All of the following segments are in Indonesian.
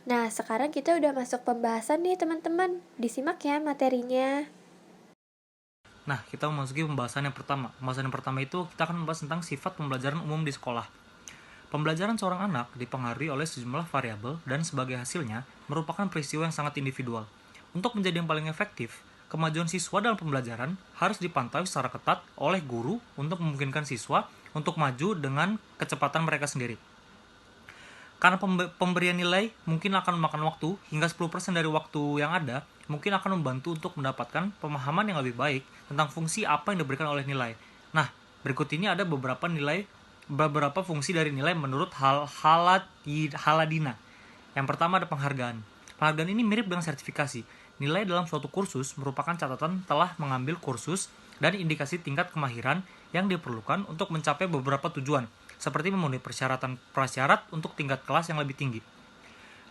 Nah, sekarang kita udah masuk pembahasan nih teman-teman. Disimak ya materinya. Nah, kita memasuki pembahasan yang pertama. Pembahasan yang pertama itu kita akan membahas tentang sifat pembelajaran umum di sekolah. Pembelajaran seorang anak dipengaruhi oleh sejumlah variabel dan sebagai hasilnya merupakan peristiwa yang sangat individual. Untuk menjadi yang paling efektif, kemajuan siswa dalam pembelajaran harus dipantau secara ketat oleh guru untuk memungkinkan siswa untuk maju dengan kecepatan mereka sendiri. Karena pemberian nilai mungkin akan memakan waktu, hingga 10% dari waktu yang ada mungkin akan membantu untuk mendapatkan pemahaman yang lebih baik tentang fungsi apa yang diberikan oleh nilai. Nah, berikut ini ada beberapa fungsi dari nilai menurut Haladina. Yang pertama ada penghargaan. Penghargaan ini mirip dengan sertifikasi. Nilai dalam suatu kursus merupakan catatan telah mengambil kursus dan indikasi tingkat kemahiran yang diperlukan untuk mencapai beberapa tujuan, seperti memenuhi prasyarat untuk tingkat kelas yang lebih tinggi.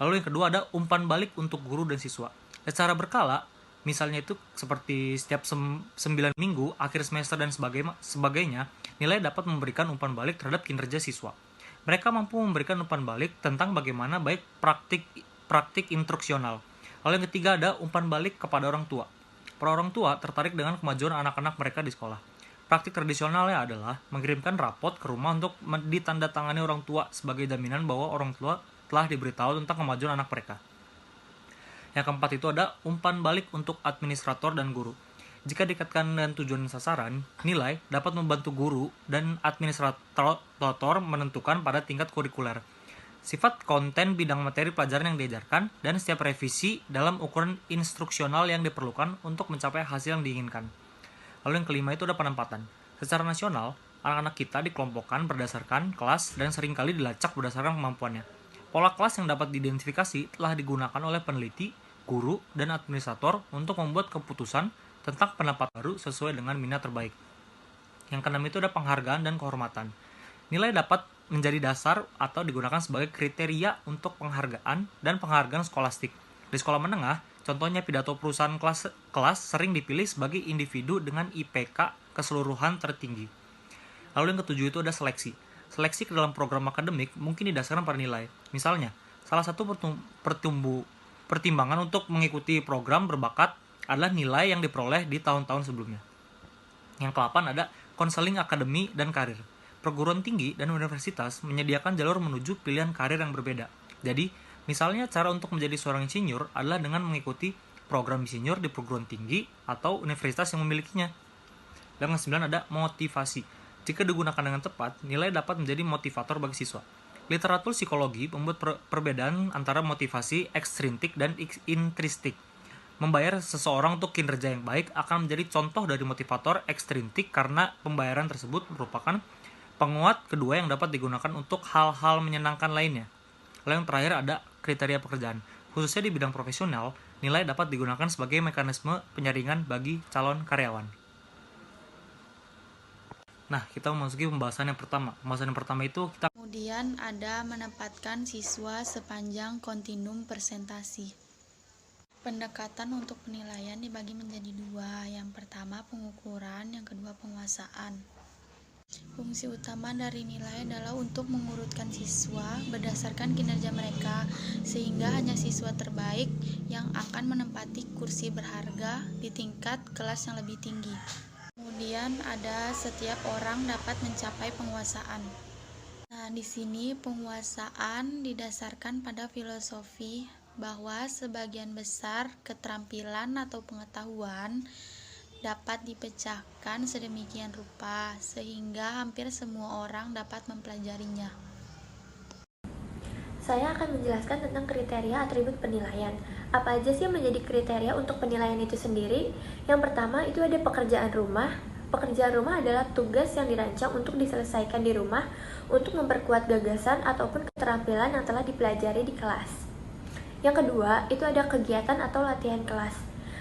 Lalu yang kedua ada umpan balik untuk guru dan siswa. Secara berkala, misalnya itu seperti setiap 9 minggu, akhir semester dan sebagainya, nilai dapat memberikan umpan balik terhadap kinerja siswa. Mereka mampu memberikan umpan balik tentang bagaimana baik praktik instruksional. Lalu yang ketiga ada umpan balik kepada orang tua. Para orang tua tertarik dengan kemajuan anak-anak mereka di sekolah. Praktik tradisionalnya adalah mengirimkan rapot ke rumah untuk ditandatangani orang tua sebagai jaminan bahwa orang tua telah diberitahu tentang kemajuan anak mereka. Yang keempat itu ada umpan balik untuk administrator dan guru. Jika dikaitkan dengan tujuan sasaran, nilai dapat membantu guru dan administrator menentukan pada tingkat kurikuler, sifat konten bidang materi pelajaran yang diajarkan, dan setiap revisi dalam ukuran instruksional yang diperlukan untuk mencapai hasil yang diinginkan. Lalu yang kelima itu ada penempatan. Secara nasional, anak-anak kita dikelompokkan berdasarkan kelas dan seringkali dilacak berdasarkan kemampuannya. Pola kelas yang dapat diidentifikasi telah digunakan oleh peneliti, guru, dan administrator untuk membuat keputusan tentang pendapat baru sesuai dengan minat terbaik. Yang keenam itu ada penghargaan dan kehormatan. Nilai dapat menjadi dasar atau digunakan sebagai kriteria untuk penghargaan dan penghargaan skolastik. Di sekolah menengah, contohnya pidato perusahaan kelas sering dipilih sebagai individu dengan IPK keseluruhan tertinggi. Lalu yang ketujuh itu ada seleksi. Seleksi ke dalam program akademik mungkin didasarkan pada nilai. Misalnya, salah satu pertimbangan untuk mengikuti program berbakat adalah nilai yang diperoleh di tahun-tahun sebelumnya. Yang ke-8 ada konseling akademi dan karir. Perguruan tinggi dan universitas menyediakan jalur menuju pilihan karir yang berbeda. Jadi, misalnya cara untuk menjadi seorang insinyur adalah dengan mengikuti program insinyur di perguruan tinggi atau universitas yang memilikinya. Dan yang ke-9 ada motivasi. Jika digunakan dengan tepat, nilai dapat menjadi motivator bagi siswa. Literatur psikologi membuat perbedaan antara motivasi ekstrintik dan intristik. Membayar seseorang untuk kinerja yang baik akan menjadi contoh dari motivator ekstrintik karena pembayaran tersebut merupakan penguat kedua yang dapat digunakan untuk hal-hal menyenangkan lainnya. Lalu yang terakhir ada kriteria pekerjaan. Khususnya di bidang profesional, nilai dapat digunakan sebagai mekanisme penyaringan bagi calon karyawan. Nah, kita memasuki pembahasan yang pertama. Pembahasan yang pertama itu kita Kemudian ada menempatkan siswa sepanjang kontinum presentasi. Pendekatan untuk penilaian dibagi menjadi dua. Yang pertama pengukuran, yang kedua penguasaan. Fungsi utama dari nilai adalah untuk mengurutkan siswa berdasarkan kinerja mereka, sehingga hanya siswa terbaik yang akan menempati kursi berharga di tingkat kelas yang lebih tinggi. Kemudian ada setiap orang dapat mencapai penguasaan. Nah, di sini penguasaan didasarkan pada filosofi bahwa sebagian besar keterampilan atau pengetahuan dapat dipecahkan sedemikian rupa sehingga hampir semua orang dapat mempelajarinya. Saya akan menjelaskan tentang kriteria atribut penilaian. Apa aja sih yang menjadi kriteria untuk penilaian itu sendiri? Yang pertama itu ada pekerjaan rumah. Pekerjaan rumah adalah tugas yang dirancang untuk diselesaikan di rumah untuk memperkuat gagasan ataupun keterampilan yang telah dipelajari di kelas. Yang kedua, itu ada kegiatan atau latihan kelas.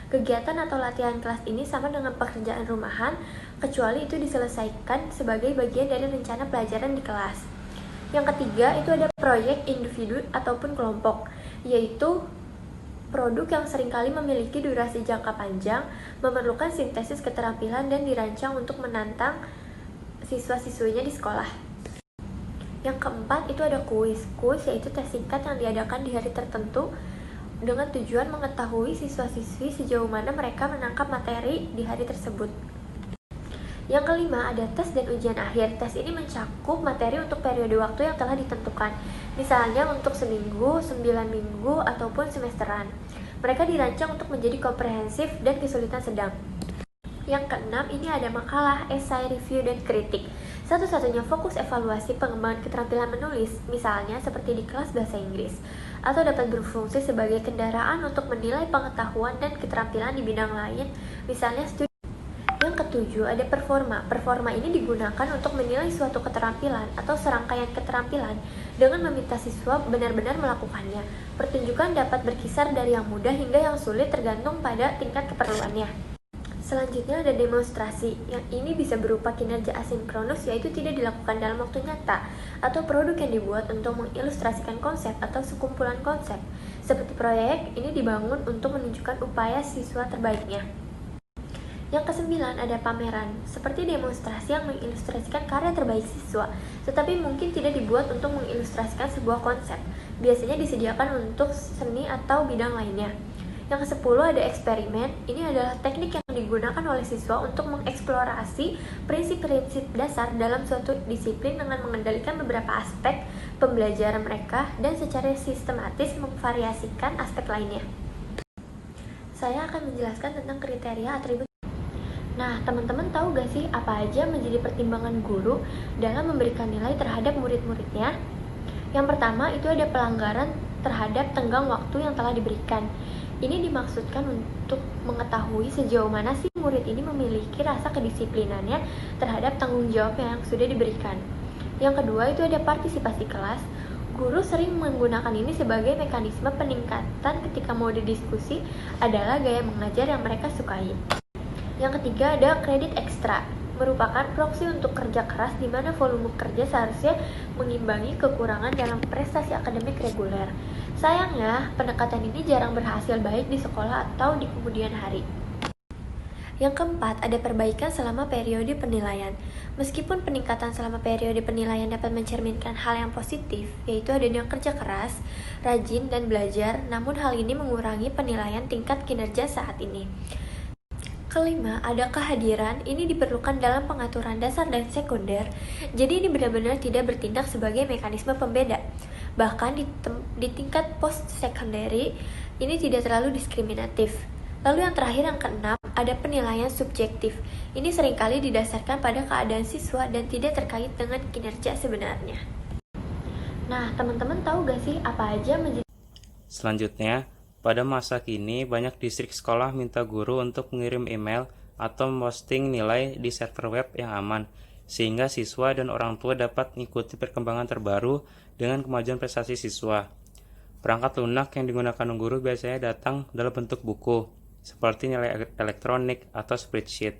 Kegiatan atau latihan kelas ini sama dengan pekerjaan rumahan, kecuali itu diselesaikan sebagai bagian dari rencana pelajaran di kelas. Yang ketiga, itu ada proyek individu ataupun kelompok, yaitu produk yang seringkali memiliki durasi jangka panjang, memerlukan sintesis keterampilan dan dirancang untuk menantang siswa-siswinya di sekolah. Yang keempat itu ada kuis. Kuis yaitu tes singkat yang diadakan di hari tertentu dengan tujuan mengetahui siswa-siswi sejauh mana mereka menangkap materi di hari tersebut. Yang kelima ada tes dan ujian akhir. Tes ini mencakup materi untuk periode waktu yang telah ditentukan, misalnya untuk seminggu, 9 minggu, ataupun semesteran. Mereka dirancang untuk menjadi komprehensif dan kesulitan sedang. Yang keenam ini ada makalah, esai, review, dan kritik. Satu-satunya fokus evaluasi pengembangan keterampilan menulis, misalnya seperti di kelas bahasa Inggris, atau dapat berfungsi sebagai kendaraan untuk menilai pengetahuan dan keterampilan di bidang lain, misalnya studi. Yang ketujuh ada performa. Performa ini digunakan untuk menilai suatu keterampilan atau serangkaian keterampilan dengan meminta siswa benar-benar melakukannya. Pertunjukan dapat berkisar dari yang mudah hingga yang sulit tergantung pada tingkat keperluannya. Selanjutnya ada demonstrasi. Yang ini bisa berupa kinerja asinkronus, yaitu tidak dilakukan dalam waktu nyata, atau produk yang dibuat untuk mengilustrasikan konsep atau sekumpulan konsep. Seperti proyek, ini dibangun untuk menunjukkan upaya siswa terbaiknya. Yang kesembilan ada pameran, seperti demonstrasi yang mengilustrasikan karya terbaik siswa, tetapi mungkin tidak dibuat untuk mengilustrasikan sebuah konsep. Biasanya disediakan untuk seni atau bidang lainnya. Yang kesepuluh ada eksperimen. Ini adalah teknik yang digunakan oleh siswa untuk mengeksplorasi prinsip-prinsip dasar dalam suatu disiplin dengan mengendalikan beberapa aspek pembelajaran mereka dan secara sistematis memvariasikan aspek lainnya. Saya akan menjelaskan tentang kriteria atribut. Nah, teman-teman tahu gak sih apa aja menjadi pertimbangan guru dalam memberikan nilai terhadap murid-muridnya? Yang pertama itu ada pelanggaran terhadap tenggang waktu yang telah diberikan. Ini dimaksudkan untuk mengetahui sejauh mana sih murid ini memiliki rasa kedisiplinannya terhadap tanggung jawab yang sudah diberikan. Yang kedua itu ada partisipasi kelas. Guru sering menggunakan ini sebagai mekanisme peningkatan ketika mode diskusi adalah gaya mengajar yang mereka sukai. Yang ketiga ada kredit ekstra, merupakan proksi untuk kerja keras di mana volume kerja seharusnya mengimbangi kekurangan dalam prestasi akademik reguler. Sayangnya, pendekatan ini jarang berhasil baik di sekolah atau di kemudian hari. Yang keempat, ada perbaikan selama periode penilaian. Meskipun peningkatan selama periode penilaian dapat mencerminkan hal yang positif, yaitu adanya kerja keras, rajin, dan belajar, namun hal ini mengurangi penilaian tingkat kinerja saat ini. Kelima, ada kehadiran. Ini diperlukan dalam pengaturan dasar dan sekunder. Jadi ini benar-benar tidak bertindak sebagai mekanisme pembeda. Bahkan di tingkat post-secondary, ini tidak terlalu diskriminatif. Lalu yang terakhir, yang keenam, ada penilaian subjektif. Ini seringkali didasarkan pada keadaan siswa dan tidak terkait dengan kinerja sebenarnya. Nah, teman-teman tahu gak sih apa aja menjadi... Selanjutnya, pada masa kini, banyak distrik sekolah minta guru untuk mengirim email atau memposting nilai di server web yang aman, sehingga siswa dan orang tua dapat mengikuti perkembangan terbaru dengan kemajuan prestasi siswa. Perangkat lunak yang digunakan guru biasanya datang dalam bentuk buku, seperti nilai elektronik atau spreadsheet,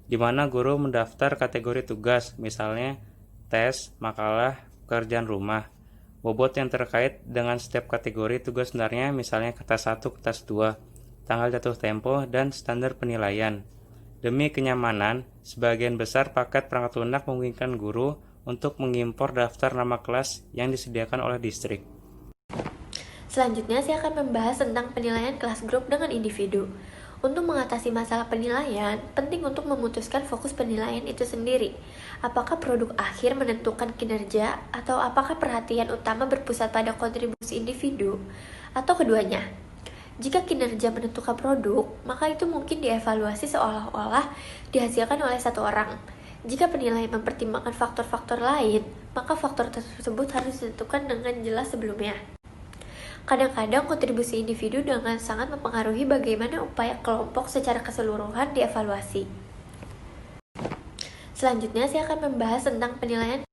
di mana guru mendaftar kategori tugas, misalnya tes, makalah, pekerjaan rumah. Bobot yang terkait dengan setiap kategori tugas sebenarnya, misalnya kertas 1, kertas 2, tanggal jatuh tempo, dan standar penilaian. Demi kenyamanan, sebagian besar paket perangkat lunak memungkinkan guru untuk mengimpor daftar nama kelas yang disediakan oleh distrik. Selanjutnya, saya akan membahas tentang penilaian kelas grup dengan individu. Untuk mengatasi masalah penilaian, penting untuk memutuskan fokus penilaian itu sendiri. Apakah produk akhir menentukan kinerja, atau apakah perhatian utama berpusat pada kontribusi individu, atau keduanya? Jika kinerja menentukan produk, maka itu mungkin dievaluasi seolah-olah dihasilkan oleh satu orang. Jika penilaian mempertimbangkan faktor-faktor lain, maka faktor tersebut harus ditentukan dengan jelas sebelumnya. Kadang-kadang kontribusi individu dengan sangat mempengaruhi bagaimana upaya kelompok secara keseluruhan dievaluasi. Selanjutnya, saya akan membahas tentang penilaian.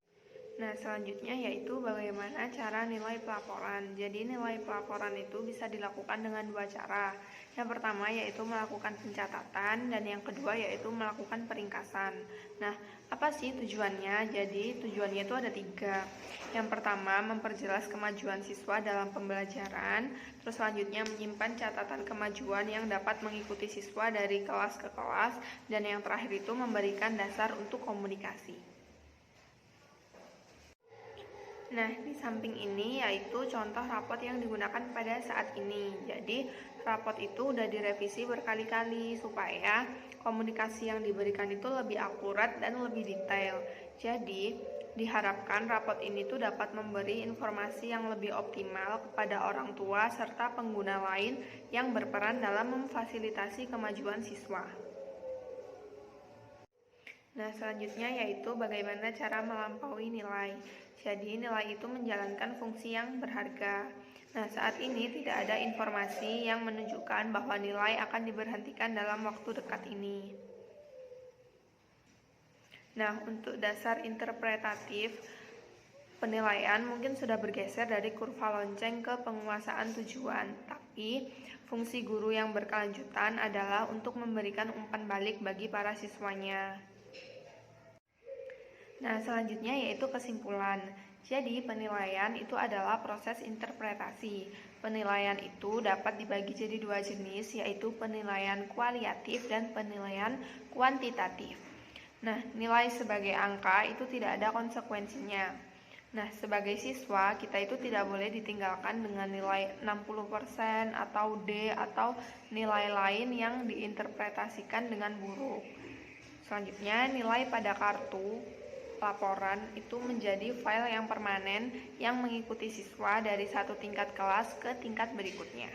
Nah, selanjutnya yaitu bagaimana cara nilai pelaporan. Jadi nilai pelaporan itu bisa dilakukan dengan dua cara. Yang pertama yaitu melakukan pencatatan, dan yang kedua yaitu melakukan peringkasan. Nah, apa sih tujuannya? Jadi tujuannya itu ada 3. Yang pertama, memperjelas kemajuan siswa dalam pembelajaran. Terus selanjutnya menyimpan catatan kemajuan yang dapat mengikuti siswa dari kelas ke kelas. Dan yang terakhir itu memberikan dasar untuk komunikasi. Nah, di samping ini yaitu contoh rapot yang digunakan pada saat ini. Jadi, rapot itu udah direvisi berkali-kali supaya komunikasi yang diberikan itu lebih akurat dan lebih detail. Jadi, diharapkan rapot ini tuh dapat memberi informasi yang lebih optimal kepada orang tua serta pengguna lain yang berperan dalam memfasilitasi kemajuan siswa. Nah, selanjutnya yaitu bagaimana cara melampaui nilai. Jadi, nilai itu menjalankan fungsi yang berharga. Nah, saat ini tidak ada informasi yang menunjukkan bahwa nilai akan diberhentikan dalam waktu dekat ini. Nah, untuk dasar interpretatif penilaian mungkin sudah bergeser dari kurva lonceng ke penguasaan tujuan, tapi fungsi guru yang berkelanjutan adalah untuk memberikan umpan balik bagi para siswanya. Nah, selanjutnya yaitu kesimpulan. Jadi, penilaian itu adalah proses interpretasi. Penilaian itu dapat dibagi jadi dua jenis, yaitu penilaian kualitatif dan penilaian kuantitatif. Nah, nilai sebagai angka itu tidak ada konsekuensinya. Nah, sebagai siswa, kita itu tidak boleh ditinggalkan dengan nilai 60% atau D atau nilai lain yang diinterpretasikan dengan buruk. Selanjutnya, nilai pada kartu laporan itu menjadi file yang permanen yang mengikuti siswa dari satu tingkat kelas ke tingkat berikutnya.